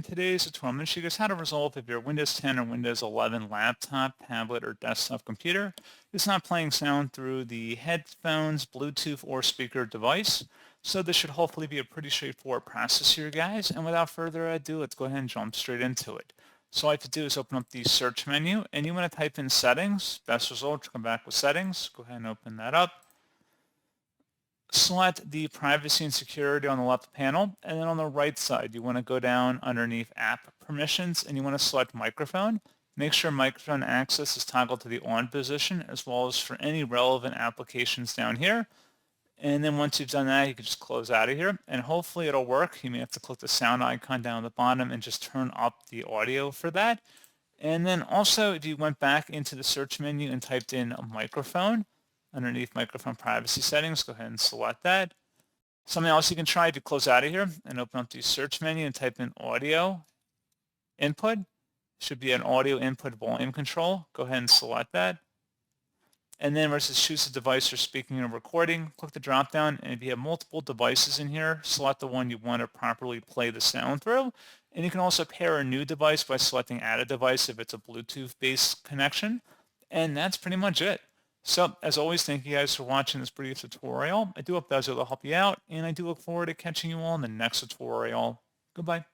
In today's tutorial, I'm going to show you guys how to resolve if your Windows 10 or Windows 11 laptop, tablet, or desktop computer is not playing sound through the headphones, Bluetooth, or speaker device. So this should hopefully be a pretty straightforward process here, guys. And without further ado, let's go ahead and jump straight into it. So all I have to do is open up the search menu, and you want to type in settings. Best result, come back with settings. Go ahead and open that up. Select the privacy and security on the left panel, and then on the right side you want to go down underneath app permissions and you want to select microphone. Make sure microphone access is toggled to the on position as well as for any relevant applications down here. And then once you've done that, you can just close out of here and hopefully it'll work. You may have to click the sound icon down at the bottom and just turn up the audio for that. And then also if you went back into the search menu and typed in a microphone, underneath microphone privacy settings, go ahead and select that. Something else you can try to close out of here and open up the search menu and type in audio input. Should be an audio input volume control. Go ahead and select that. And then versus choose a device for speaking or recording, click the drop down, and if you have multiple devices in here, select the one you want to properly play the sound through. And you can also pair a new device by selecting add a device if it's a Bluetooth based connection. And that's pretty much it. So, as always, thank you guys for watching this brief tutorial. I do hope that was able to help you out, and I do look forward to catching you all in the next tutorial. Goodbye.